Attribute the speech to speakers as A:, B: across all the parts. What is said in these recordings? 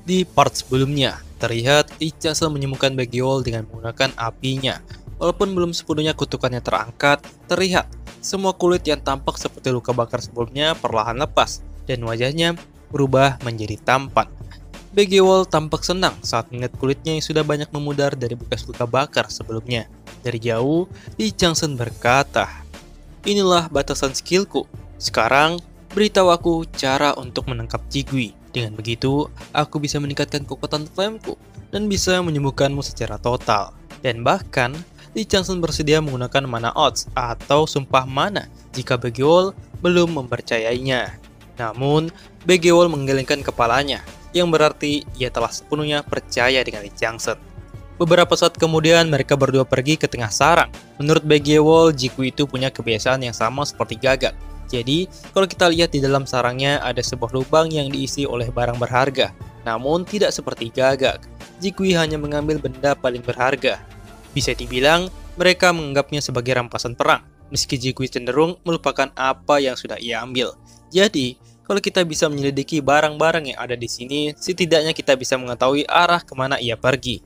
A: Di part sebelumnya, terlihat Lee menyembuhkan Baggy-Wall dengan menggunakan apinya. Walaupun belum sepenuhnya kutukannya terangkat, terlihat semua kulit yang tampak seperti luka bakar sebelumnya perlahan lepas dan wajahnya berubah menjadi tampan. Baggy-Wall tampak senang saat melihat kulitnya yang sudah banyak memudar dari bekas luka bakar sebelumnya. Dari jauh, Lee Chang-sen berkata, "Inilah batasan skillku. Sekarang, beritahu aku cara untuk menangkap Jigui. Dengan begitu, aku bisa meningkatkan kekuatan flameku dan bisa menyembuhkanmu secara total." Dan bahkan, Lee Chang-sen bersedia menggunakan mana odds atau sumpah mana jika Baggy-Wall belum mempercayainya. Namun, Baggy-Wall menggelengkan kepalanya, yang berarti ia telah sepenuhnya percaya dengan Lee Chang-sen. Beberapa saat kemudian, mereka berdua pergi ke tengah sarang. Menurut Baggy-Wall, Jigui itu punya kebiasaan yang sama seperti Gagak. Jadi, kalau kita lihat di dalam sarangnya ada sebuah lubang yang diisi oleh barang berharga. Namun, tidak seperti Gagak. Jigui hanya mengambil benda paling berharga. Bisa dibilang, mereka menganggapnya sebagai rampasan perang, meski Jigui cenderung melupakan apa yang sudah ia ambil. Jadi, kalau kita bisa menyelidiki barang-barang yang ada di sini, setidaknya kita bisa mengetahui arah kemana ia pergi.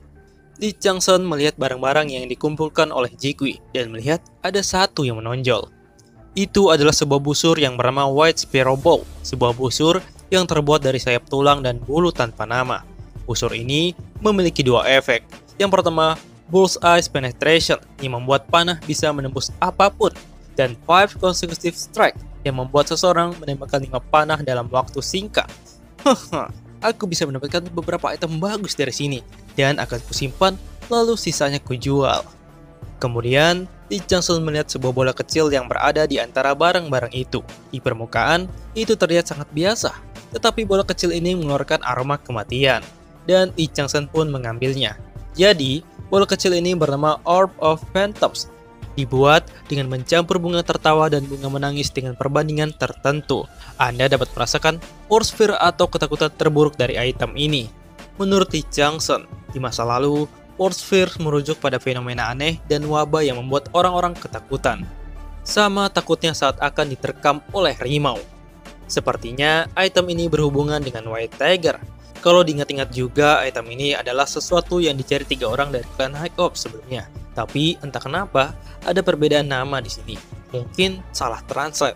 A: Lee Chang-sen melihat barang-barang yang dikumpulkan oleh Jigui dan melihat ada satu yang menonjol. Itu adalah sebuah busur yang bernama White Sparrow Bow, sebuah busur yang terbuat dari sayap tulang dan bulu tanpa nama. Busur ini memiliki dua efek. Yang pertama, Bullseye Penetration yang membuat panah bisa menembus apapun, dan 5 Consecutive Strike yang membuat seseorang menembakkan 5 panah dalam waktu singkat. Aku bisa mendapatkan beberapa item bagus dari sini, dan akan kusimpan, lalu sisanya kujual. Kemudian, Lee Chang-sen melihat sebuah bola kecil yang berada di antara barang-barang itu. Di permukaan, itu terlihat sangat biasa, tetapi bola kecil ini mengeluarkan aroma kematian, dan Lee Chang-sen pun mengambilnya. Jadi, bola kecil ini bernama Orb of Phantoms, dibuat dengan mencampur bunga tertawa dan bunga menangis dengan perbandingan tertentu. Anda dapat merasakan Force Fear atau ketakutan terburuk dari item ini. Menurut Lee Chang-sen, di masa lalu, Force Fear merujuk pada fenomena aneh dan wabah yang membuat orang-orang ketakutan. Sama takutnya saat akan diterkam oleh rimau. Sepertinya item ini berhubungan dengan White Tiger. Kalau diingat-ingat juga, item ini adalah sesuatu yang dicari 3 orang dari klan High Ops sebelumnya. Tapi entah kenapa, ada perbedaan nama di sini. Mungkin salah translate.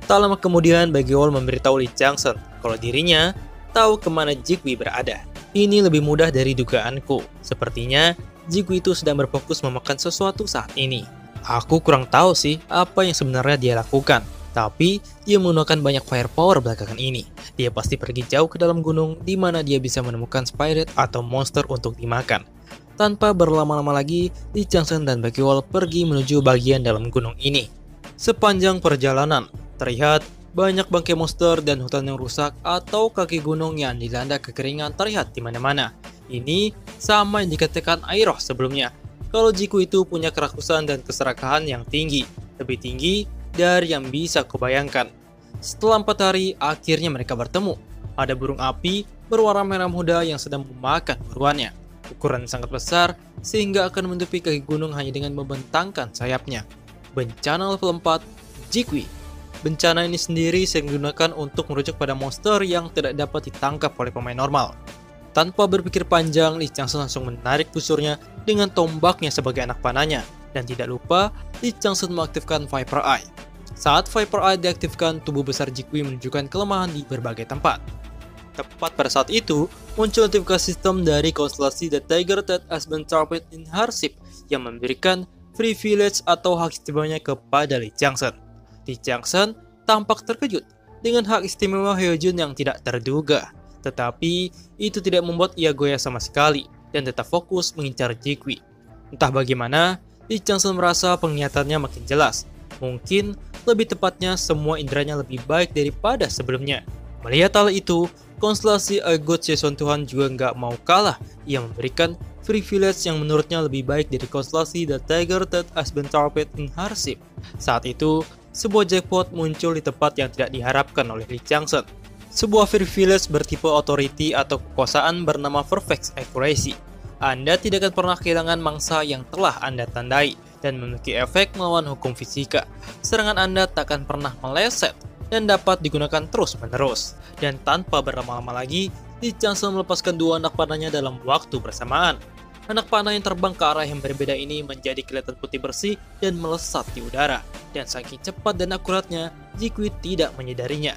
A: Tak lama kemudian, Baggy-Wall memberitahu Lee Chang-sen kalau dirinya tahu kemana Jigui berada. Ini lebih mudah dari dugaanku. Sepertinya, Jigui itu sedang berfokus memakan sesuatu saat ini. Aku kurang tahu sih apa yang sebenarnya dia lakukan. Tapi, dia menggunakan banyak firepower belakangan ini. Dia pasti pergi jauh ke dalam gunung di mana dia bisa menemukan spirit atau monster untuk dimakan. Tanpa berlama-lama lagi, Lee Chang-sen dan Baggy-Wall pergi menuju bagian dalam gunung ini. Sepanjang perjalanan, terlihat banyak bangkai monster dan hutan yang rusak atau kaki gunung yang dilanda kekeringan terlihat di mana-mana. Ini sama yang dikatakan Airoh sebelumnya. Kalau Jigui itu punya kerakusan dan keserakahan yang tinggi, lebih tinggi dari yang bisa kubayangkan. Setelah 4 hari, akhirnya mereka bertemu. Ada burung api berwarna merah muda yang sedang memakan buruannya. Ukuran sangat besar sehingga akan menutupi kaki gunung hanya dengan membentangkan sayapnya. Bencana level 4, Jigui. Bencana ini sendiri sering digunakan untuk merujuk pada monster yang tidak dapat ditangkap oleh pemain normal. Tanpa berpikir panjang, Lee Chang-sen langsung menarik busurnya dengan tombaknya sebagai anak panahnya. Dan tidak lupa, Lee Chang-sen mengaktifkan Viper Eye. Saat Viper Eye diaktifkan, tubuh besar Jigui menunjukkan kelemahan di berbagai tempat. Tepat pada saat itu, muncul notifikasi sistem dari konstelasi The Tiger that has been trapped in hardship yang memberikan free village atau hak istimewanya kepada Lee Chang-sen. Lee Chang-sen tampak terkejut dengan hak istimewa Hyojun yang tidak terduga. Tetapi, itu tidak membuat ia goyah sama sekali dan tetap fokus mengincar Jigui. Entah bagaimana, Lee Chang-sen merasa penglihatannya makin jelas. Mungkin, lebih tepatnya semua inderanya lebih baik daripada sebelumnya. Melihat hal itu, konstelasi A God Jason Tuhan juga nggak mau kalah. Ia memberikan free village yang menurutnya lebih baik dari konstelasi The Tiger that has been trapped in hardship. Saat itu, sebuah jackpot muncul di tempat yang tidak diharapkan oleh Lee Chang-sen. Sebuah free village bertipe authority atau kekuasaan bernama Perfect Accuracy. Anda tidak akan pernah kehilangan mangsa yang telah Anda tandai dan memiliki efek melawan hukum fisika. Serangan Anda tak akan pernah meleset dan dapat digunakan terus-menerus. Dan tanpa berlama-lama lagi, Li Changsheng melepaskan dua anak panahnya dalam waktu bersamaan. Anak panah yang terbang ke arah yang berbeda ini menjadi kelihatan putih bersih dan melesat di udara. Dan saking cepat dan akuratnya, Jikui tidak menyadarinya.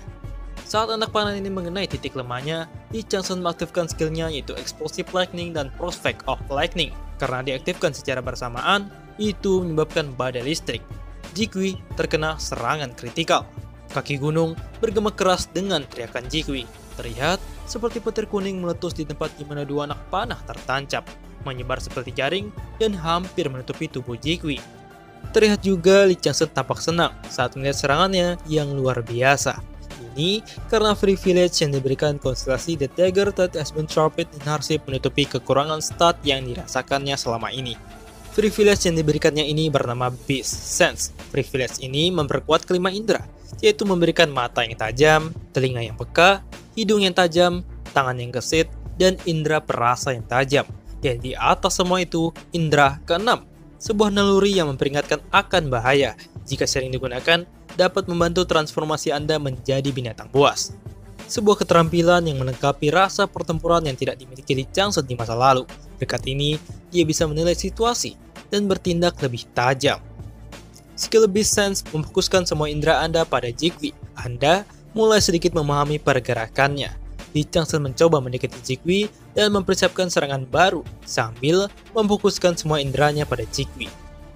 A: Saat anak panah ini mengenai titik lemahnya, Li Changsheng mengaktifkan skillnya yaitu Explosive Lightning dan Prospect of Lightning. Karena diaktifkan secara bersamaan, itu menyebabkan badai listrik. Jikui terkena serangan kritikal. Kaki gunung bergema keras dengan teriakan Jikui. Terlihat seperti petir kuning meletus di tempat di mana dua anak panah tertancap, menyebar seperti jaring dan hampir menutupi tubuh Jikui. Terlihat juga Li Changsheng tampak senang saat melihat serangannya yang luar biasa. Ini karena free village yang diberikan konstelasi The Dagger that has been sharpened in hardship menutupi kekurangan stat yang dirasakannya selama ini. Free village yang diberikannya ini bernama Beast Sense. Free village ini memperkuat kelima indera, yaitu memberikan mata yang tajam, telinga yang peka, hidung yang tajam, tangan yang gesit, dan indera perasa yang tajam. Dan di atas semua itu, indera keenam, sebuah naluri yang memperingatkan akan bahaya. Jika sering digunakan, dapat membantu transformasi Anda menjadi binatang buas. Sebuah keterampilan yang melengkapi rasa pertempuran yang tidak dimiliki Li Changsheng di masa lalu. Dekat ini, dia bisa menilai situasi dan bertindak lebih tajam. Skill Beast Sense memfokuskan semua indera Anda pada Jikui. Anda mulai sedikit memahami pergerakannya. Li Changsheng mencoba mendekati Jikui dan mempersiapkan serangan baru sambil memfokuskan semua inderanya pada Jikui.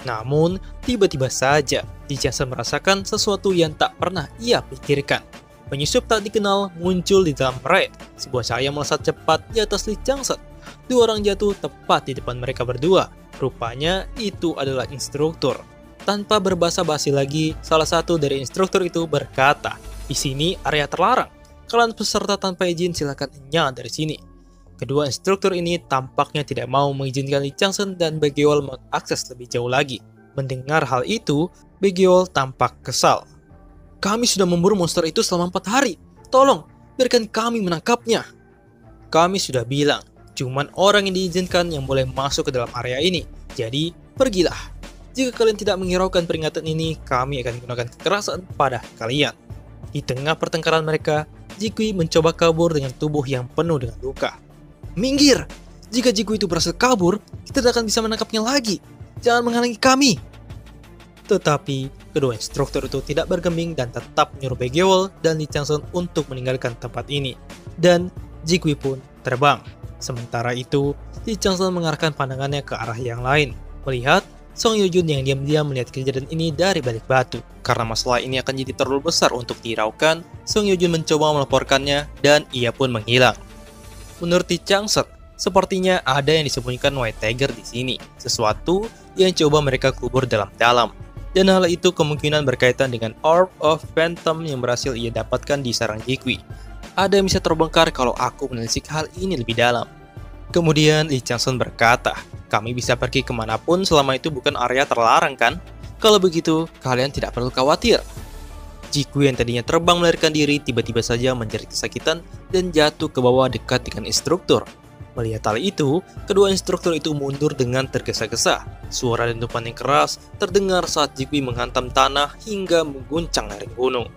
A: Namun, tiba-tiba saja Li Changsheng merasakan sesuatu yang tak pernah ia pikirkan. Penyusup tak dikenal muncul di dalam raid. Sebuah cahaya melesat cepat di atas Li Changsheng. Dua orang jatuh tepat di depan mereka berdua. Rupanya itu adalah instruktur. Tanpa berbasa-basi lagi, salah satu dari instruktur itu berkata, "Di sini area terlarang. Kalian peserta tanpa izin silakan enyah dari sini." Kedua instruktur ini tampaknya tidak mau mengizinkan Li Changsheng dan Begiol mengakses lebih jauh lagi. Mendengar hal itu, Begiol tampak kesal. "Kami sudah memburu monster itu selama 4 hari. Tolong, biarkan kami menangkapnya." "Kami sudah bilang, cuman orang yang diizinkan yang boleh masuk ke dalam area ini. Jadi, pergilah. Jika kalian tidak menghiraukan peringatan ini, kami akan gunakan kekerasan pada kalian." Di tengah pertengkaran mereka, Jikui mencoba kabur dengan tubuh yang penuh dengan luka. "Minggir! Jika Jikui itu berhasil kabur, kita tidak akan bisa menangkapnya lagi. Jangan menghalangi kami!" Tetapi, kedua instruktur itu tidak bergeming dan tetap menyuruh Begiol dan Li Changsheng untuk meninggalkan tempat ini. Dan Jikui pun terbang. Sementara itu, Li Changsheng mengarahkan pandangannya ke arah yang lain, melihat Song Yujun yang diam-diam melihat kejadian ini dari balik batu. Karena masalah ini akan jadi terlalu besar untuk dihiraukan, Song Yujun mencoba melaporkannya dan ia pun menghilang. Menurut Li Changsheng, sepertinya ada yang disembunyikan White Tiger di sini, sesuatu yang coba mereka kubur dalam-dalam. Dan hal itu kemungkinan berkaitan dengan Orb of Phantom yang berhasil ia dapatkan di sarang Jikui. Ada yang bisa terbongkar kalau aku menelisik hal ini lebih dalam. Kemudian Li Changsheng berkata, "Kami bisa pergi kemanapun selama itu bukan area terlarang kan? Kalau begitu, kalian tidak perlu khawatir." Jikui yang tadinya terbang melarikan diri tiba-tiba saja menjerit kesakitan dan jatuh ke bawah dekat dengan instruktur. Melihat hal itu, kedua instruktur itu mundur dengan tergesa-gesa. Suara dentuman yang keras terdengar saat Jikui menghantam tanah hingga mengguncang lereng gunung.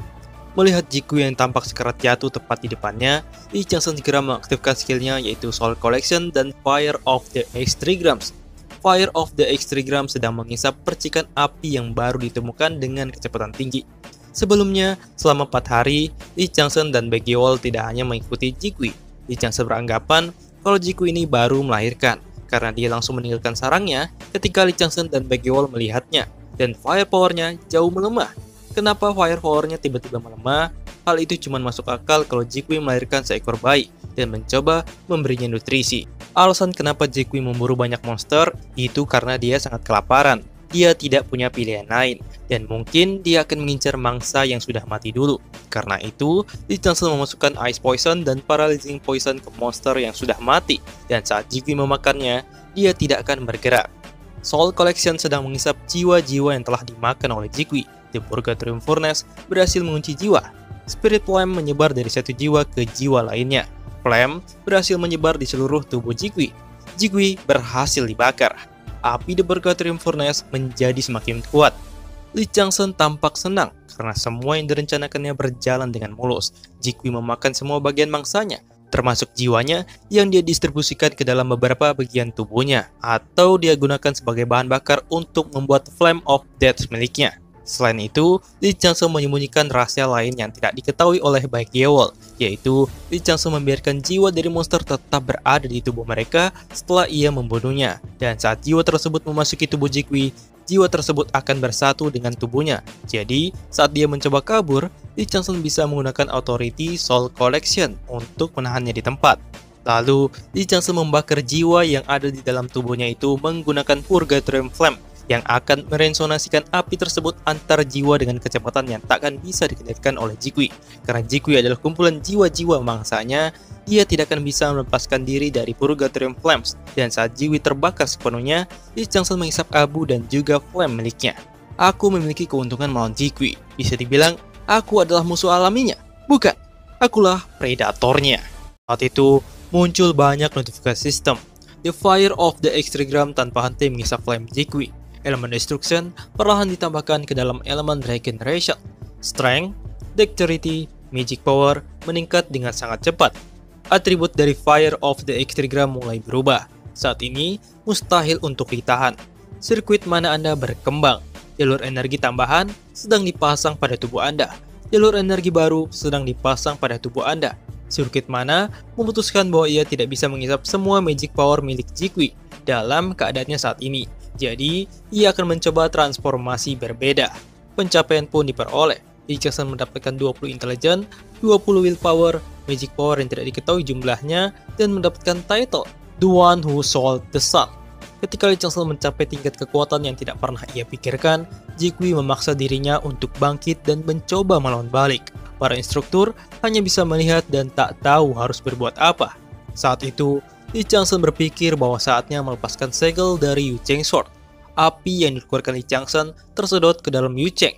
A: Melihat Jikui yang tampak sekarat jatuh tepat di depannya, Li Changsheng segera mengaktifkan skillnya yaitu Soul Collection dan Fire of the X-Trigrams. Fire of the X-Trigram sedang mengisap percikan api yang baru ditemukan dengan kecepatan tinggi. Sebelumnya, selama 4 hari, Li Changsheng dan Begiol tidak hanya mengikuti Jikui. Li Changsheng beranggapan kalau Jikui ini baru melahirkan, karena dia langsung meninggalkan sarangnya ketika Li Changsheng dan Begiol melihatnya, dan fire power-nya jauh melemah. Kenapa fire power-nya tiba-tiba melemah? Hal itu cuma masuk akal kalau Jikui melahirkan seekor bayi dan mencoba memberinya nutrisi. Alasan kenapa Jikui memburu banyak monster itu karena dia sangat kelaparan. Dia tidak punya pilihan lain, dan mungkin dia akan mengincar mangsa yang sudah mati dulu. Karena itu, Li Changsheng memasukkan Ice Poison dan Paralyzing Poison ke monster yang sudah mati, dan saat Jikui memakannya, dia tidak akan bergerak. Soul Collection sedang mengisap jiwa-jiwa yang telah dimakan oleh Jikui. The Purgatorium Furnace berhasil mengunci jiwa. Spirit Flame menyebar dari satu jiwa ke jiwa lainnya. Flame berhasil menyebar di seluruh tubuh Jikui. Jikui berhasil dibakar. Api The Purgatorium Furnace menjadi semakin kuat. Li Changsheng tampak senang karena semua yang direncanakannya berjalan dengan mulus. Jikui memakan semua bagian mangsanya. termasuk jiwanya yang dia distribusikan ke dalam beberapa bagian tubuhnya, atau dia gunakan sebagai bahan bakar untuk membuat Flame of Death miliknya. Selain itu, Lee Chang-soo menyembunyikan rahasia lain yang tidak diketahui oleh Baek Yeol, yaitu Lee Chang-soo membiarkan jiwa dari monster tetap berada di tubuh mereka setelah ia membunuhnya. Dan saat jiwa tersebut memasuki tubuh Ji-Kui, jiwa tersebut akan bersatu dengan tubuhnya. Jadi, saat dia mencoba kabur, Lee Chang-soo bisa menggunakan Authority Soul Collection untuk menahannya di tempat. Lalu, Lee Chang-soo membakar jiwa yang ada di dalam tubuhnya itu menggunakan Purgatorium Flame yang akan meresonasikan api tersebut antar jiwa dengan kecepatan yang takkan bisa dikendalikan oleh Ji-Kui. Karena Ji-Kui adalah kumpulan jiwa-jiwa mangsanya, dia tidak akan bisa melepaskan diri dari Purgatorium Flames. Dan saat Ji-Kui terbakar sepenuhnya, Lee Chang-soo menghisap abu dan juga flame miliknya. Aku memiliki keuntungan melawan Ji-Kui. Bisa dibilang, aku adalah musuh alaminya. Bukan, akulah predatornya. Saat itu, muncul banyak notifikasi sistem. The Fire of the X-Trigram tanpa henti menghisap flame Ji-Kui. Elemen Destruction perlahan ditambahkan ke dalam elemen Regeneration. Strength, Dexterity, Magic Power meningkat dengan sangat cepat. Atribut dari Fire of the X-Trigram mulai berubah. Saat ini, mustahil untuk ditahan. Sirkuit mana Anda berkembang. Jalur energi tambahan sedang dipasang pada tubuh Anda. Jalur energi baru sedang dipasang pada tubuh Anda. Sirkuit mana memutuskan bahwa ia tidak bisa menghisap semua Magic Power milik Ji-Kui dalam keadaannya saat ini. Jadi, ia akan mencoba transformasi berbeda. Pencapaian pun diperoleh. Lee Chang-soo mendapatkan 20 intelijen, 20 willpower, magic power yang tidak diketahui jumlahnya, dan mendapatkan title The One Who Sold the Sun. Ketika Lee Chang-soo mencapai tingkat kekuatan yang tidak pernah ia pikirkan, Ji-Kui memaksa dirinya untuk bangkit dan mencoba melawan balik. Para instruktur hanya bisa melihat dan tak tahu harus berbuat apa. Saat itu, Lee Chang-soo berpikir bahwa saatnya melepaskan segel dari Yu Cheng Sword. Api yang dikeluarkan Lee Chang-soo tersedot ke dalam Yu Cheng.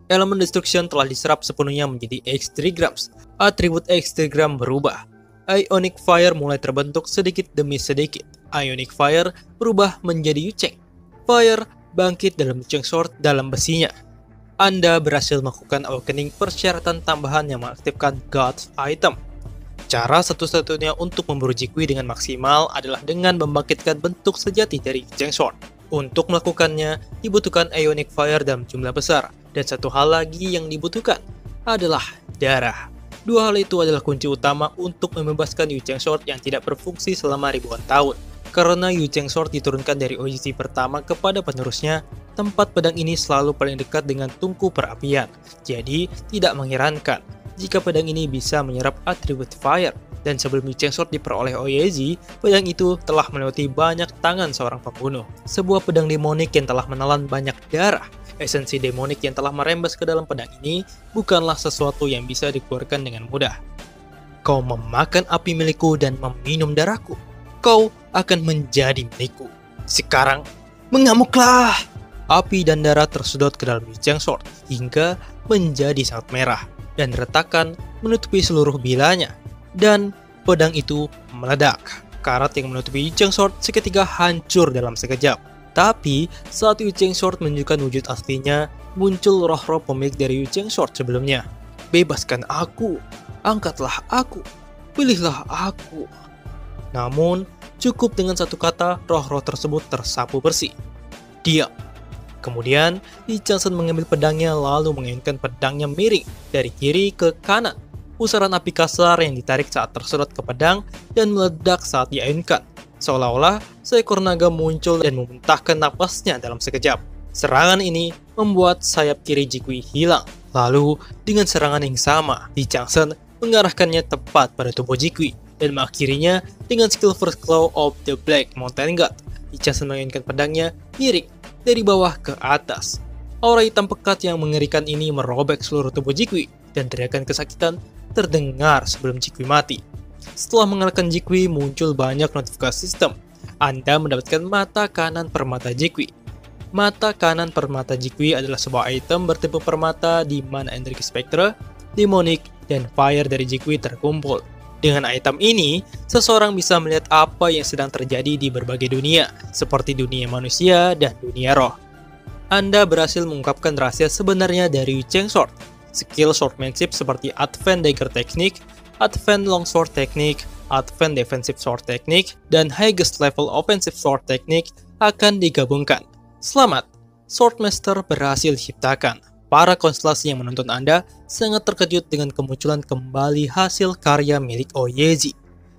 A: Elemen Destruction telah diserap sepenuhnya menjadi X-Trigrams. Atribut X-Trigram berubah. Ionic Fire mulai terbentuk sedikit demi sedikit. Ionic Fire berubah menjadi Yu Cheng. Fire bangkit dalam Yu Cheng Sword dalam besinya. Anda berhasil melakukan awakening persyaratan tambahan yang mengaktifkan God's Item. Cara satu-satunya untuk memburu Ji-Kui dengan maksimal adalah dengan membangkitkan bentuk sejati dari Yu Cheng Sword. Untuk melakukannya, dibutuhkan Ionic Fire dalam jumlah besar, dan satu hal lagi yang dibutuhkan adalah darah. Dua hal itu adalah kunci utama untuk membebaskan Yu Cheng Sword yang tidak berfungsi selama ribuan tahun. Karena Yu Cheng Sword diturunkan dari OGC pertama kepada penerusnya, tempat pedang ini selalu paling dekat dengan tungku perapian. Jadi, tidak mengherankan jika pedang ini bisa menyerap atribut Fire. Dan sebelum Yu Cheng Sword diperoleh OEZ, pedang itu telah melewati banyak tangan seorang pembunuh. Sebuah pedang demonik yang telah menelan banyak darah. Esensi demonik yang telah merembes ke dalam pedang ini bukanlah sesuatu yang bisa dikeluarkan dengan mudah. Kau memakan api milikku dan meminum darahku. Kau akan menjadi milikku. Sekarang, mengamuklah! Api dan darah tersedot ke dalam Yu Cheng Sword hingga menjadi sangat merah dan retakan menutupi seluruh bilanya. Dan pedang itu meledak. Karat yang menutupi Yu Cheng Sword seketika hancur dalam sekejap. Tapi saat Yu Cheng Sword menunjukkan wujud aslinya, muncul roh-roh pemilik dari Yu Cheng Sword sebelumnya. Bebaskan aku, angkatlah aku, pilihlah aku. Namun, cukup dengan satu kata, roh-roh tersebut tersapu bersih. Diam. Kemudian, Lee Chang-soo mengambil pedangnya lalu menginginkan pedangnya miring dari kiri ke kanan. Pusaran api kasar yang ditarik saat tersedot ke pedang dan meledak saat diayunkan. Seolah-olah seekor naga muncul dan memuntahkan napasnya dalam sekejap. Serangan ini membuat sayap kiri Ji-Kui hilang. Lalu, dengan serangan yang sama, Lee Chang-soo mengarahkannya tepat pada tubuh Ji-Kui dan mengakhirinya dengan skill First Claw of the Black Mountain God. Lee Chang-soo menginginkan pedangnya miring dari bawah ke atas. Aura hitam pekat yang mengerikan ini merobek seluruh tubuh Ji-Kui dan teriakan kesakitan terdengar sebelum Ji-Kui mati. Setelah mengalahkan Ji-Kui, muncul banyak notifikasi sistem. Anda mendapatkan mata kanan permata Ji-Kui. Mata kanan permata Ji-Kui adalah sebuah item bertipe permata di mana energi spektra, demonic, dan fire dari Ji-Kui terkumpul. Dengan item ini, seseorang bisa melihat apa yang sedang terjadi di berbagai dunia, seperti dunia manusia dan dunia roh. Anda berhasil mengungkapkan rahasia sebenarnya dari Yu Cheng Sword. Skill swordmanship seperti Advanced Dagger Technique, Advanced Longsword Technique, Advanced Defensive Sword Technique, dan Highest Level Offensive Sword Technique akan digabungkan. Selamat, Swordmaster berhasil diciptakan. Para konstelasi yang menonton Anda sangat terkejut dengan kemunculan kembali hasil karya milik Ouyezi.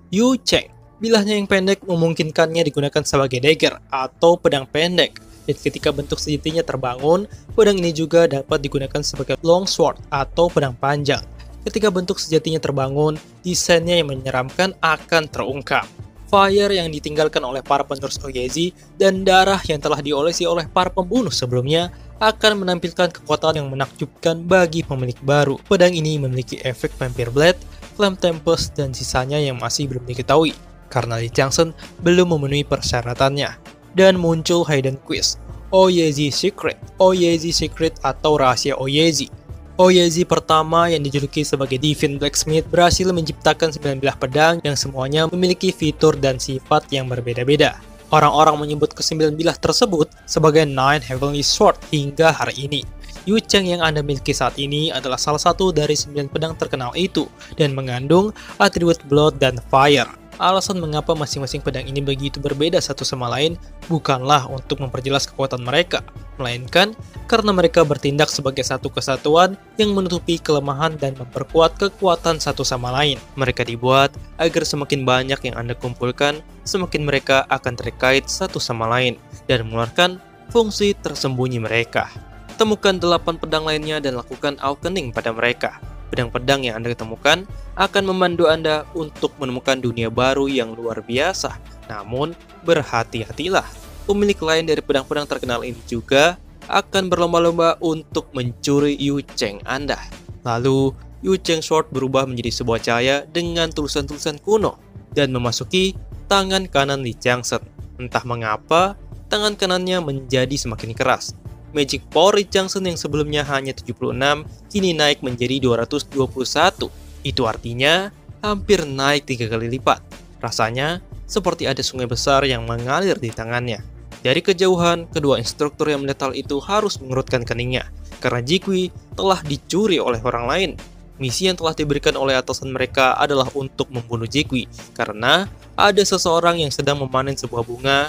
A: Yu Cheng, bilahnya yang pendek memungkinkannya digunakan sebagai dagger atau pedang pendek. Dan ketika bentuk sejatinya terbangun, pedang ini juga dapat digunakan sebagai longsword atau pedang panjang. Ketika bentuk sejatinya terbangun, desainnya yang menyeramkan akan terungkap. Fire yang ditinggalkan oleh para penerus Ouyezi dan darah yang telah diolesi oleh para pembunuh sebelumnya akan menampilkan kekuatan yang menakjubkan bagi pemilik baru. Pedang ini memiliki efek Vampire Blade, Flame Tempest, dan sisanya yang masih belum diketahui karena Lee Changsen belum memenuhi persyaratannya. Dan muncul Hidden Quest, Ouyezi Secret, Ouyezi Secret atau Rahasia Ouyezi. Ouyezi pertama yang dijuluki sebagai Divine Blacksmith berhasil menciptakan 19 pedang yang semuanya memiliki fitur dan sifat yang berbeda-beda. Orang-orang menyebut ke-19 tersebut sebagai Nine Heavenly Sword hingga hari ini. Yu Cheng yang Anda miliki saat ini adalah salah satu dari 9 pedang terkenal itu dan mengandung atribut Blood dan Fire. Alasan mengapa masing-masing pedang ini begitu berbeda satu sama lain bukanlah untuk memperjelas kekuatan mereka, melainkan karena mereka bertindak sebagai satu kesatuan yang menutupi kelemahan dan memperkuat kekuatan satu sama lain. Mereka dibuat agar semakin banyak yang Anda kumpulkan, semakin mereka akan terkait satu sama lain dan mengeluarkan fungsi tersembunyi mereka. Temukan 8 pedang lainnya dan lakukan awakening pada mereka. Pedang-pedang yang Anda temukan akan memandu Anda untuk menemukan dunia baru yang luar biasa. Namun, berhati-hatilah. Pemilik lain dari pedang-pedang terkenal ini juga akan berlomba-lomba untuk mencuri Yu Cheng Anda. Lalu, Yu Cheng Sword berubah menjadi sebuah cahaya dengan tulisan-tulisan kuno dan memasuki tangan kanan Lee Changsen. Entah mengapa, tangan kanannya menjadi semakin keras. Magic Power Lee Changsen yang sebelumnya hanya 76, kini naik menjadi 221. Itu artinya hampir naik 3 kali lipat. Rasanya seperti ada sungai besar yang mengalir di tangannya. Dari kejauhan, kedua instruktur yang melihat hal itu harus mengerutkan keningnya, karena Ji-Kui telah dicuri oleh orang lain. Misi yang telah diberikan oleh atasan mereka adalah untuk membunuh Ji-Kui, karena ada seseorang yang sedang memanen sebuah bunga,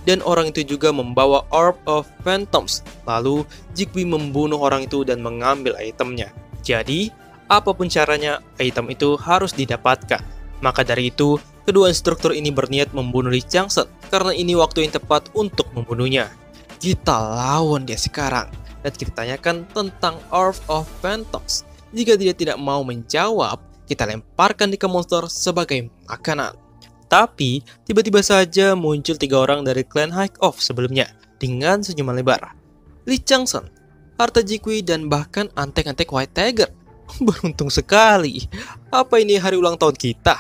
A: dan orang itu juga membawa Orb of Phantoms. Lalu, Ji-Kui membunuh orang itu dan mengambil itemnya. Jadi, apapun caranya, item itu harus didapatkan. Maka dari itu, kedua instruktur ini berniat membunuh Lee Changsen, karena ini waktu yang tepat untuk membunuhnya. Kita lawan dia sekarang, dan kita tanyakan tentang Orb of Phantoms. Jika dia tidak mau menjawab, kita lemparkan dia ke monster sebagai makanan. Tapi, tiba-tiba saja muncul 3 orang dari klan High Off sebelumnya dengan senyuman lebar. Lee Changsen, harta Ji-Kui, dan bahkan antek-antek White Tiger. Beruntung sekali. Apa ini hari ulang tahun kita?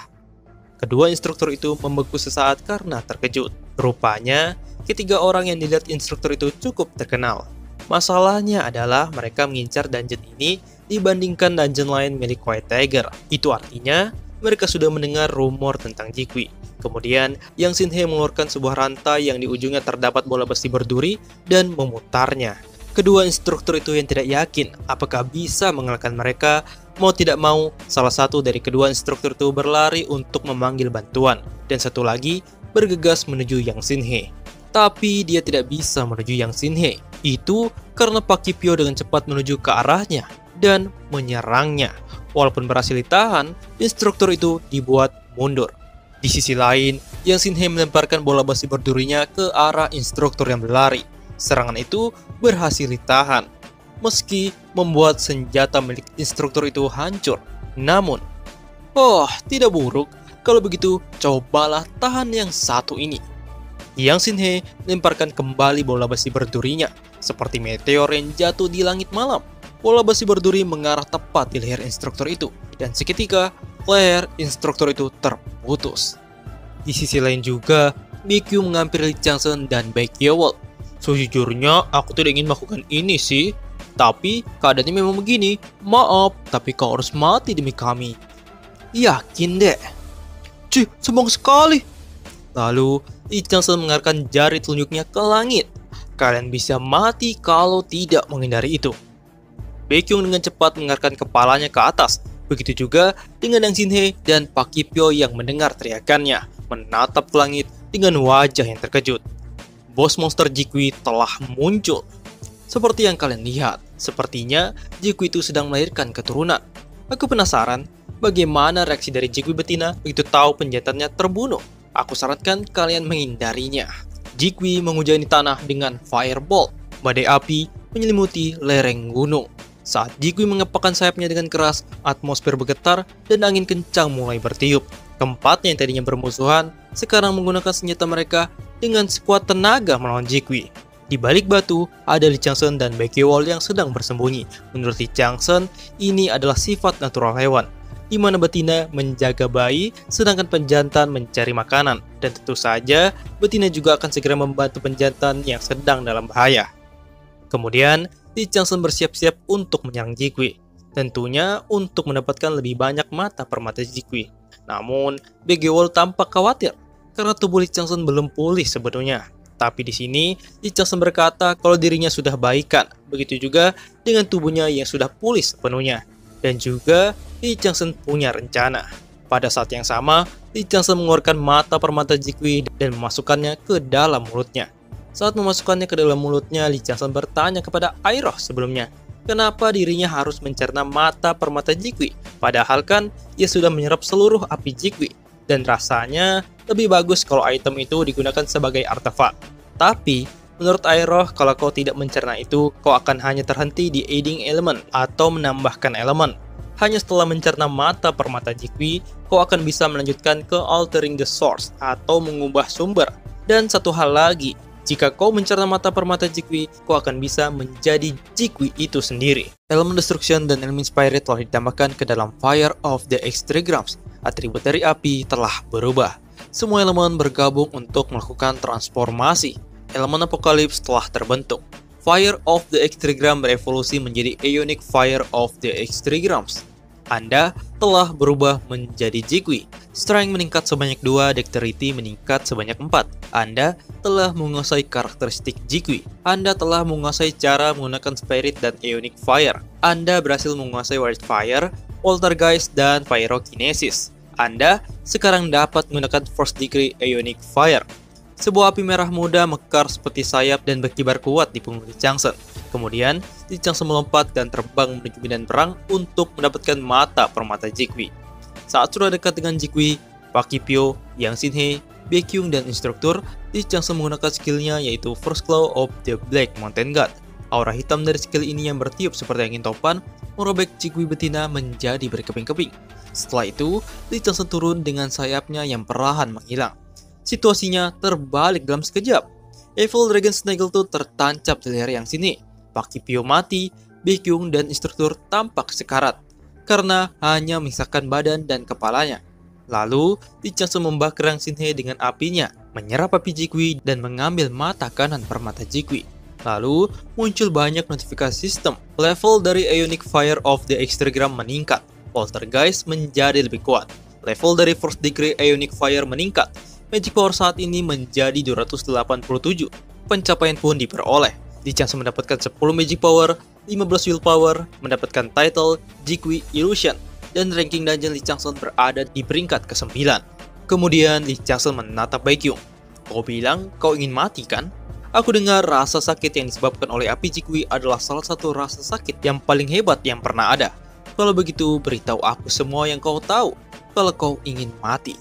A: Kedua instruktur itu membeku sesaat karena terkejut. Rupanya, ketiga orang yang dilihat instruktur itu cukup terkenal. Masalahnya adalah mereka mengincar dungeon ini dibandingkan dungeon lain milik White Tiger. Itu artinya, mereka sudah mendengar rumor tentang Ji-Kui. Kemudian, Yang Shin-hye mengeluarkan sebuah rantai yang di ujungnya terdapat bola besi berduri dan memutarnya. Kedua instruktur itu yang tidak yakin apakah bisa mengalahkan mereka, mau tidak mau, salah satu dari kedua instruktur itu berlari untuk memanggil bantuan, dan satu lagi bergegas menuju Yang Shin-hye. Tapi dia tidak bisa menuju Yang Shin-hye. Itu karena Pak Kipyo dengan cepat menuju ke arahnya dan menyerangnya. Walaupun berhasil ditahan, instruktur itu dibuat mundur. Di sisi lain, Yang Shin-hye melemparkan bola besi berdurinya ke arah instruktur yang berlari. Serangan itu berhasil ditahan, meski membuat senjata milik instruktur itu hancur. Namun, tidak buruk. Kalau begitu, cobalah tahan yang satu ini. Yang Shin-hye melemparkan kembali bola besi berdurinya, seperti meteor yang jatuh di langit malam. Bola besi berduri mengarah tepat di leher instruktur itu, dan seketika leher instruktur itu terputus. Di sisi lain juga, Baekhyun menghampiri Lee Changsen dan Baekhyun. Sejujurnya, aku tidak ingin melakukan ini sih. Tapi, keadaannya memang begini. Maaf, tapi kau harus mati demi kami. Yakin deh. Cih, sombong sekali. Lalu, Lee Changsen mengarahkan jari telunjuknya ke langit. Kalian bisa mati kalau tidak menghindari itu. Baekhyun dengan cepat mengarahkan kepalanya ke atas Begitu juga dengan Yang Shinhei dan Pak Kipyo yang mendengar teriakannya, menatap ke langit dengan wajah yang terkejut. Bos monster Jikwi telah muncul. Seperti yang kalian lihat, sepertinya Jikwi itu sedang melahirkan keturunan. Aku penasaran bagaimana reaksi dari Jikwi betina begitu tahu penjantannya terbunuh. Aku sarankan kalian menghindarinya. Jikwi menghujani tanah dengan fireball. Badai api menyelimuti lereng gunung. Saat Jikwi mengepakkan sayapnya dengan keras, atmosfer bergetar dan angin kencang mulai bertiup. Keempatnya yang tadinya bermusuhan, sekarang menggunakan senjata mereka dengan sekuat tenaga melawan Jikwi. Di balik batu, ada Lee Changsen dan Baekhyewol yang sedang bersembunyi. Menurut Lee Changsen, ini adalah sifat natural hewan, di mana betina menjaga bayi, sedangkan penjantan mencari makanan. Dan tentu saja, betina juga akan segera membantu penjantan yang sedang dalam bahaya. Kemudian, Lee Changsen bersiap-siap untuk menyerang Jikwi. Tentunya untuk mendapatkan lebih banyak mata permata Jikwi. Namun, Baekhyewol tampak khawatir karena tubuh Lee Changsen belum pulih sebenarnya. Tapi di sini, Lee Changsen berkata kalau dirinya sudah baikan. Begitu juga dengan tubuhnya yang sudah pulih sepenuhnya. Dan juga, Lee Changsen punya rencana. Pada saat yang sama, Lee Changsen mengeluarkan mata permata Jikwi dan memasukkannya ke dalam mulutnya. Saat memasukkannya ke dalam mulutnya, Lee Changsen bertanya kepada Iroh sebelumnya, kenapa dirinya harus mencerna mata permata Jikwi? Padahal kan, ia sudah menyerap seluruh api Jikwi. Dan rasanya lebih bagus kalau item itu digunakan sebagai artefak. Tapi, menurut Iroh, kalau kau tidak mencerna itu, kau akan hanya terhenti di aiding element atau menambahkan elemen. Hanya setelah mencerna mata permata Jikwi, kau akan bisa melanjutkan ke altering the source atau mengubah sumber. Dan satu hal lagi, jika kau mencerna mata permata Jikwi, kau akan bisa menjadi Jikwi itu sendiri. Elemen Destruction dan elemen Spirit telah ditambahkan ke dalam Fire of the X-Trigrams. Atribut dari api telah berubah. Semua elemen bergabung untuk melakukan transformasi. Elemen Apokalips telah terbentuk. Fire of the X-Trigram berevolusi menjadi Ionic Fire of the X-Trigrams. Anda telah berubah menjadi Jikwi. Strength meningkat sebanyak 2, Dexterity meningkat sebanyak 4. Anda telah menguasai karakteristik Jikwi. Anda telah menguasai cara menggunakan Spirit dan Ionic Fire. Anda berhasil menguasai Wild Fire, Poltergeist, dan Pyrokinesis. Anda sekarang dapat menggunakan First Degree Ionic Fire. Sebuah api merah muda mekar seperti sayap dan berkibar kuat di punggung Lee Changsen. Kemudian, Lee Changsen melompat dan terbang menuju medan perang untuk mendapatkan mata permata Jikwi. Saat sudah dekat dengan Jikwi, Pak Kipyo, Yang Shinhei, Baekhyun, dan instruktur, Lee Changsen menggunakan skillnya yaitu First Claw of the Black Mountain God. Aura hitam dari skill ini yang bertiup seperti angin topan, merobek Jikwi betina menjadi berkeping-keping. Setelah itu, Lee Changsen turun dengan sayapnya yang perlahan menghilang. Situasinya terbalik dalam sekejap. Evil Dragon Snaggletooth tertancap di leher Yang Shinhei. Pak Kipyo mati, Baekhyun dan instruktur tampak sekarat karena hanya menyisakan badan dan kepalanya. Lalu, Lee Changsen membakar Yang Shinhei dengan apinya, menyerap api Jikwi dan mengambil mata kanan permata Jikwi. Lalu, muncul banyak notifikasi sistem. Level dari Ionic Fire of the X-Trigram meningkat. Poltergeist menjadi lebih kuat. Level dari First Degree Ionic Fire meningkat. Magic Power saat ini menjadi 287. Pencapaian pun diperoleh. Lee Changsen mendapatkan 10 Magic Power, 15 Willpower, mendapatkan title Jikwi Illusion, dan ranking dungeon Lee Changsen berada di peringkat ke-9. Kemudian Lee Changsen menatap Baekhyun. Kau bilang kau ingin mati kan? Aku dengar rasa sakit yang disebabkan oleh api Jikwi adalah salah satu rasa sakit yang paling hebat yang pernah ada. Kalau begitu, beritahu aku semua yang kau tahu kalau kau ingin mati.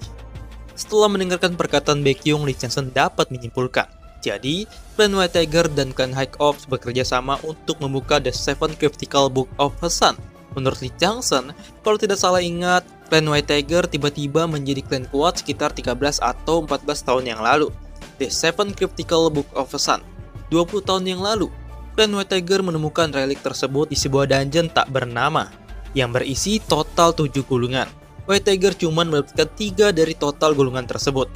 A: Setelah mendengarkan perkataan Baekhyun, Lee Changsen dapat menyimpulkan. Jadi, Clan White Tiger dan Clan High Ops bekerja sama untuk membuka The Seven Critical Book of Hasan. Menurut Lee Changsen, kalau tidak salah ingat, Clan White Tiger tiba-tiba menjadi klan kuat sekitar 13 atau 14 tahun yang lalu. The Seven Critical Book of Hasan. 20 tahun yang lalu, Clan White Tiger menemukan relik tersebut di sebuah dungeon tak bernama yang berisi total 7 gulungan. White Tiger cuma mendapatkan 3 dari total gulungan tersebut.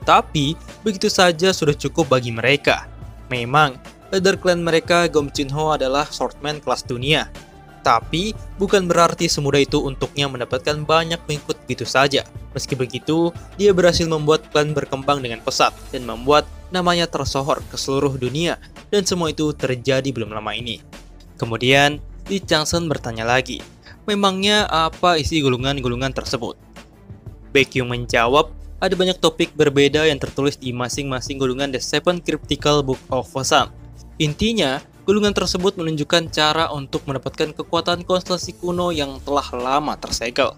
A: Tapi, begitu saja sudah cukup bagi mereka. Memang, leader klan mereka, Gom Chunho, adalah swordman kelas dunia. Tapi, bukan berarti semudah itu untuknya mendapatkan banyak pengikut begitu saja. Meski begitu, dia berhasil membuat klan berkembang dengan pesat dan membuat namanya tersohor ke seluruh dunia. Dan semua itu terjadi belum lama ini. Kemudian, Lee Changsen bertanya lagi, Memangnya apa isi gulungan-gulungan tersebut? Baekhyun menjawab, ada banyak topik berbeda yang tertulis di masing-masing gulungan The Seven Cryptical Book of Wasan. Intinya, gulungan tersebut menunjukkan cara untuk mendapatkan kekuatan konstelasi kuno yang telah lama tersegel.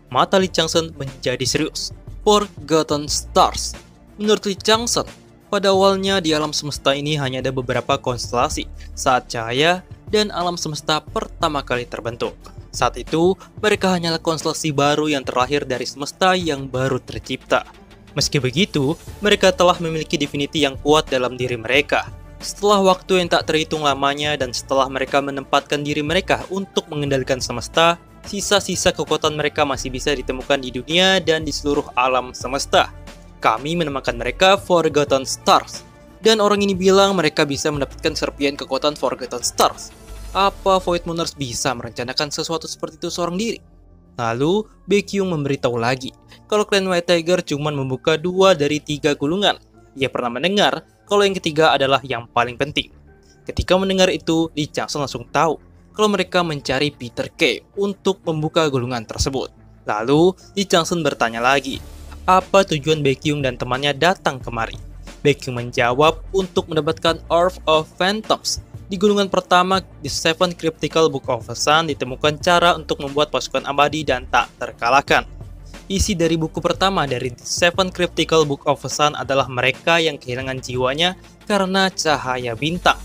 A: Mata Lee Changsun menjadi serius. Forgotten Stars. Menurut Lee Changsun, pada awalnya di alam semesta ini hanya ada beberapa konstelasi saat cahaya dan alam semesta pertama kali terbentuk. Saat itu, mereka hanyalah konstelasi baru yang terlahir dari semesta yang baru tercipta. Meski begitu, mereka telah memiliki divinity yang kuat dalam diri mereka. Setelah waktu yang tak terhitung lamanya dan setelah mereka menempatkan diri mereka untuk mengendalikan semesta, sisa-sisa kekuatan mereka masih bisa ditemukan di dunia dan di seluruh alam semesta. Kami menamakan mereka Forgotten Stars. Dan orang ini bilang mereka bisa mendapatkan serpian kekuatan Forgotten Stars. Apa Void Mooners bisa merencanakan sesuatu seperti itu seorang diri? Lalu, Baekhyun memberitahu lagi, kalau klan White Tiger cuma membuka 2 dari 3 gulungan. Ia pernah mendengar kalau yang ketiga adalah yang paling penting. Ketika mendengar itu, Lee Changsun langsung tahu kalau mereka mencari Peter K untuk membuka gulungan tersebut. Lalu, Lee Changsun bertanya lagi, apa tujuan Baekhyun dan temannya datang kemari? Baekhyun menjawab untuk mendapatkan Orb of Phantoms. Di gulungan pertama, The Seven Cryptical Book of Wasan ditemukan cara untuk membuat pasukan abadi dan tak terkalahkan. Isi dari buku pertama dari The Seven Cryptical Book of Wasan adalah mereka yang kehilangan jiwanya karena cahaya bintang.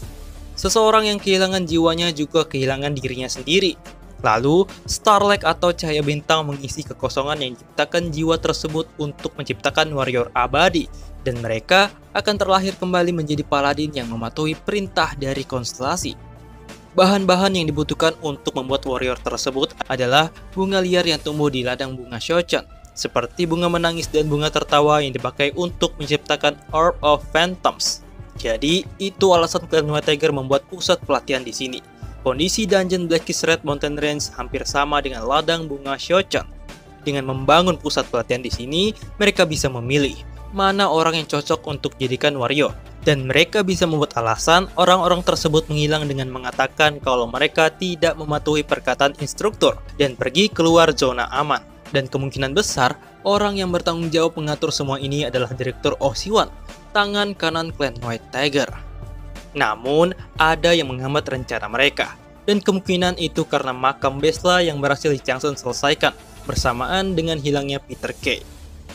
A: Seseorang yang kehilangan jiwanya juga kehilangan dirinya sendiri. Lalu, Starlight atau cahaya bintang mengisi kekosongan yang diciptakan jiwa tersebut untuk menciptakan warrior abadi, dan mereka akan terlahir kembali menjadi paladin yang mematuhi perintah dari konstelasi. Bahan-bahan yang dibutuhkan untuk membuat warrior tersebut adalah bunga liar yang tumbuh di ladang bunga Shochon, seperti bunga menangis dan bunga tertawa yang dipakai untuk menciptakan Orb of Phantoms. Jadi, itu alasan klan White Tiger membuat pusat pelatihan di sini. Kondisi dungeon Blackest Red Mountain Range hampir sama dengan ladang bunga Shochon. Dengan membangun pusat pelatihan di sini, mereka bisa memilih mana orang yang cocok untuk jadikan warrior. Dan mereka bisa membuat alasan orang-orang tersebut menghilang dengan mengatakan kalau mereka tidak mematuhi perkataan instruktur dan pergi keluar zona aman. Dan kemungkinan besar, orang yang bertanggung jawab mengatur semua ini adalah Direktur Osiwan, tangan kanan klan White Tiger. Namun, ada yang menghambat rencana mereka, dan kemungkinan itu karena makam Besla yang berhasil Lee Changsun selesaikan bersamaan dengan hilangnya Peter K.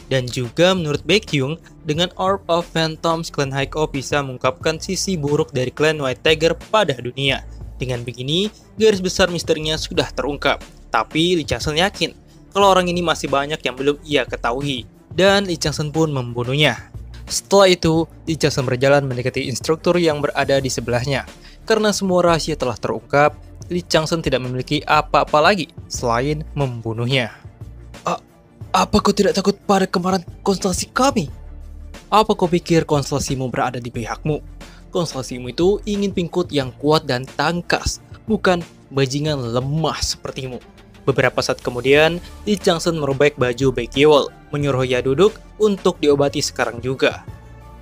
A: Dan juga menurut Baekhyun, dengan Orb of Phantoms, klan Haiko bisa mengungkapkan sisi buruk dari klan White Tiger pada dunia. Dengan begini, garis besar misterinya sudah terungkap. Tapi Lee Changsun yakin kalau orang ini masih banyak yang belum ia ketahui, dan Lee Changsun pun membunuhnya. Setelah itu, Lee Changsun berjalan mendekati instruktur yang berada di sebelahnya. Karena semua rahasia telah terungkap, Lee Changsun tidak memiliki apa-apa lagi selain membunuhnya. Apa kau tidak takut pada kemarahan konstelasi kami? Apa kau pikir konstelasimu berada di pihakmu? Konstelasimu itu ingin pingkut yang kuat dan tangkas, bukan bajingan lemah sepertimu. Beberapa saat kemudian, Lee Changsun merobek baju Baekhyun, menyuruh ia duduk untuk diobati sekarang juga.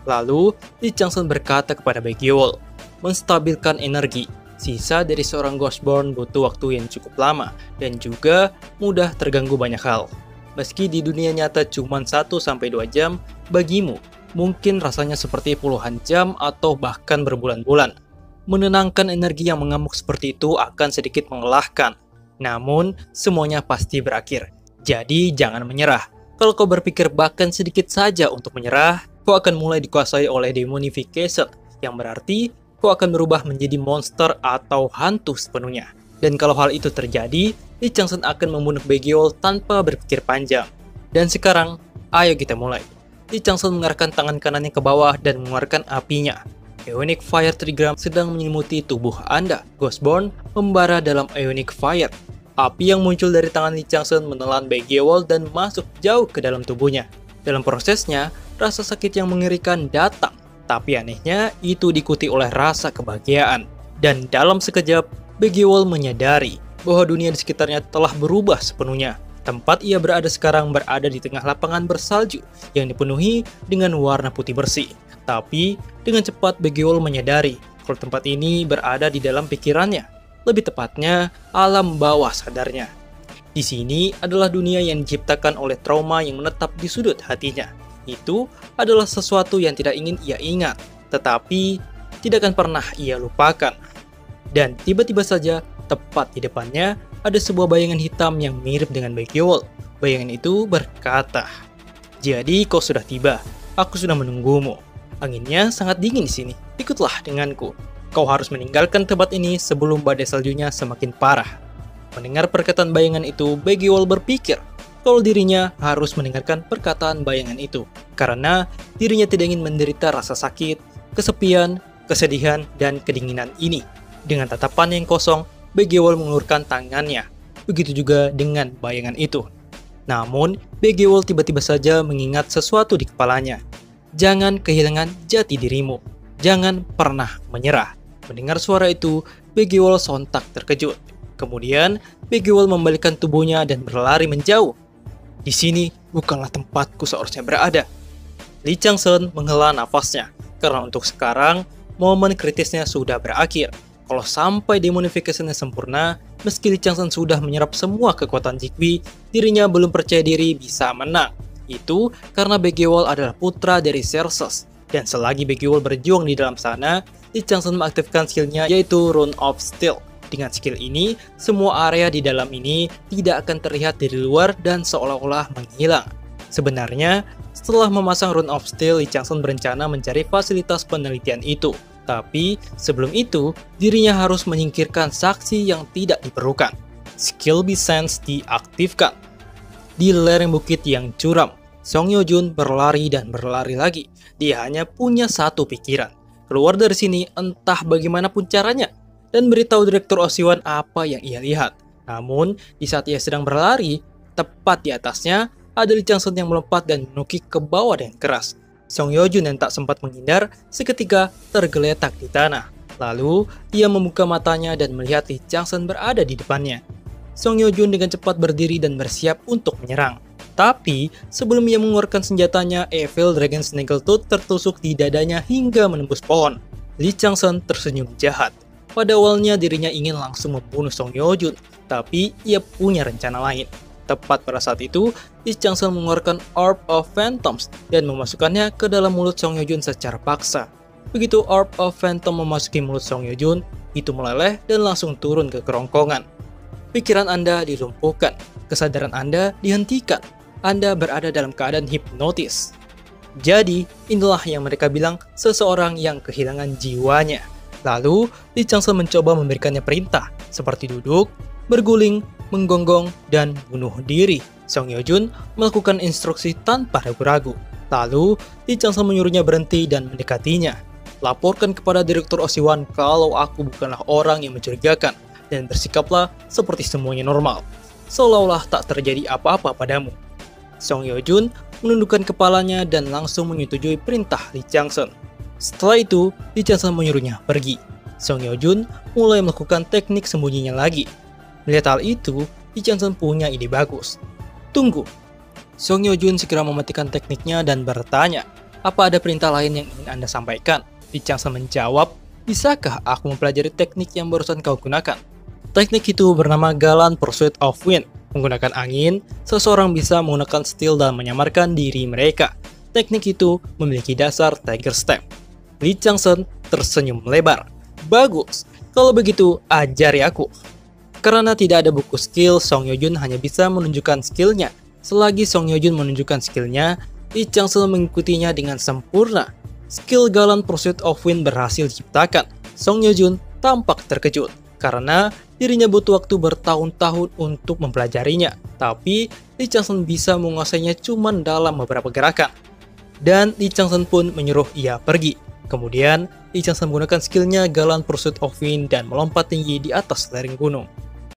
A: Lalu, Lee Changsun berkata kepada Baekhyun, menstabilkan energi. Sisa dari seorang Ghostborn butuh waktu yang cukup lama dan juga mudah terganggu banyak hal. Meski di dunia nyata cuma 1-2 jam, bagimu mungkin rasanya seperti puluhan jam atau bahkan berbulan-bulan. Menenangkan energi yang mengamuk seperti itu akan sedikit melelahkan. Namun, semuanya pasti berakhir. Jadi, jangan menyerah. Kalau kau berpikir bahkan sedikit saja untuk menyerah, kau akan mulai dikuasai oleh demonification, yang berarti kau akan berubah menjadi monster atau hantu sepenuhnya. Dan kalau hal itu terjadi, Lee Changsun akan membunuh Baekhyun tanpa berpikir panjang. Dan sekarang, ayo kita mulai. Lee Changsun mengarahkan tangan kanannya ke bawah dan mengeluarkan apinya. Ionic Fire Trigram sedang menyelimuti tubuh Anda. Ghostborn membara dalam Ionic Fire. Api yang muncul dari tangan Lee Changsun menelan Baekhyun dan masuk jauh ke dalam tubuhnya. Dalam prosesnya, rasa sakit yang mengerikan datang. Tapi anehnya, itu diikuti oleh rasa kebahagiaan. Dan dalam sekejap, Baekhyun menyadari bahwa dunia di sekitarnya telah berubah sepenuhnya. Tempat ia berada sekarang berada di tengah lapangan bersalju yang dipenuhi dengan warna putih bersih. Tapi, dengan cepat Baekhyun menyadari kalau tempat ini berada di dalam pikirannya. lebih tepatnya alam bawah sadarnya. Di sini adalah dunia yang diciptakan oleh trauma yang menetap di sudut hatinya. Itu adalah sesuatu yang tidak ingin ia ingat, tetapi tidak akan pernah ia lupakan. Dan tiba-tiba saja, tepat di depannya, ada sebuah bayangan hitam yang mirip dengan Baggy-Wolf. Bayangan itu berkata, "Jadi kau sudah tiba, aku sudah menunggumu. Anginnya sangat dingin di sini, ikutlah denganku. Kau harus meninggalkan tempat ini sebelum badai saljunya semakin parah." Mendengar perkataan bayangan itu, Baggy-Wolf berpikir kalau dirinya harus mendengarkan perkataan bayangan itu, karena dirinya tidak ingin menderita rasa sakit, kesepian, kesedihan, dan kedinginan ini. Dengan tatapan yang kosong, Baggy-Wolf mengulurkan tangannya. Begitu juga dengan bayangan itu. Namun, Baggy-Wolf tiba-tiba saja mengingat sesuatu di kepalanya. Jangan kehilangan jati dirimu. Jangan pernah menyerah. Mendengar suara itu, Baggy-Wolf sontak terkejut. Kemudian, Baggy-Wolf membalikkan tubuhnya dan berlari menjauh. Di sini bukanlah tempatku seharusnya berada. Lee Chang-sen menghela nafasnya, karena untuk sekarang, momen kritisnya sudah berakhir. Kalau sampai demonifikasinya sempurna, meski Lee Chang-sen sudah menyerap semua kekuatan Jigwi, dirinya belum percaya diri bisa menang. Itu karena Baggy-Wolf adalah putra dari Xerxes, dan selagi Baggy-Wolf berjuang di dalam sana, Lee Chang-sen mengaktifkan skillnya yaitu Rune of Steel. Dengan skill ini, semua area di dalam ini tidak akan terlihat dari luar dan seolah-olah menghilang. Sebenarnya, setelah memasang Rune of Steel, Lee Chang-sen berencana mencari fasilitas penelitian itu. Tapi, sebelum itu, dirinya harus menyingkirkan saksi yang tidak diperlukan. Skill Beast Sense diaktifkan. Di lereng bukit yang curam, Song Yeojun berlari dan berlari lagi. Dia hanya punya satu pikiran. Keluar dari sini entah bagaimanapun caranya, dan beritahu Direktur Osiwan apa yang ia lihat. Namun, di saat ia sedang berlari, tepat di atasnya, ada Lee Chang-sen yang melompat dan menukik ke bawah dengan keras. Song Yeojun yang tak sempat menghindar seketika tergeletak di tanah. Lalu, ia membuka matanya dan melihat Lee Chang-sen berada di depannya. Song Yeojun dengan cepat berdiri dan bersiap untuk menyerang. Tapi, sebelum ia mengeluarkan senjatanya, Evil Dragon Snaggletooth tertusuk di dadanya hingga menembus pohon. Lee Chang-sen tersenyum jahat. Pada awalnya dirinya ingin langsung membunuh Song Yeojun, tapi ia punya rencana lain. Tepat pada saat itu, Lee Chang-sen mengeluarkan Orb of Phantoms dan memasukkannya ke dalam mulut Song Yeojun secara paksa. Begitu Orb of Phantom memasuki mulut Song Yeojun, itu meleleh dan langsung turun ke kerongkongan. Pikiran Anda dilumpuhkan, kesadaran Anda dihentikan, Anda berada dalam keadaan hipnotis. Jadi, inilah yang mereka bilang seseorang yang kehilangan jiwanya. Lalu, Lee Chang-sen mencoba memberikannya perintah, seperti duduk, berguling, menggonggong, dan bunuh diri. Song Yeojun melakukan instruksi tanpa ragu-ragu. Lalu, Lee Chang-sen menyuruhnya berhenti dan mendekatinya. Laporkan kepada Direktur Osiwan kalau aku bukanlah orang yang mencurigakan, dan bersikaplah seperti semuanya normal, seolah-olah tak terjadi apa-apa padamu. Song Yeojun menundukkan kepalanya dan langsung menyetujui perintah Lee Chang-sen. Setelah itu, Lee Chang-sen menyuruhnya pergi. Song Yeojun mulai melakukan teknik sembunyinya lagi. Melihat hal itu, Lee Chang-sen punya ide bagus. Tunggu. Song Yeojun segera mematikan tekniknya dan bertanya, apa ada perintah lain yang ingin Anda sampaikan? Lee Chang-sen menjawab, bisakah aku mempelajari teknik yang barusan kau gunakan? Teknik itu bernama Galant Pursuit of Wind. Menggunakan angin, seseorang bisa menggunakan steel dan menyamarkan diri mereka. Teknik itu memiliki dasar Tiger Step. Lee Chang-sen tersenyum lebar. Bagus, kalau begitu ajari aku. Karena tidak ada buku skill, Song Yeojun hanya bisa menunjukkan skillnya. Selagi Song Yeojun menunjukkan skillnya, Lee Chang-sen mengikutinya dengan sempurna. Skill Galant Pursuit of Wind berhasil diciptakan. Song Yeojun tampak terkejut, karena dirinya butuh waktu bertahun-tahun untuk mempelajarinya. Tapi, Lee Chang-sen bisa menguasainya cuma dalam beberapa gerakan. Dan Lee Chang-sen pun menyuruh ia pergi. Kemudian, Lee Chang-sen menggunakan skillnya Galant Pursuit of Wind dan melompat tinggi di atas lereng gunung.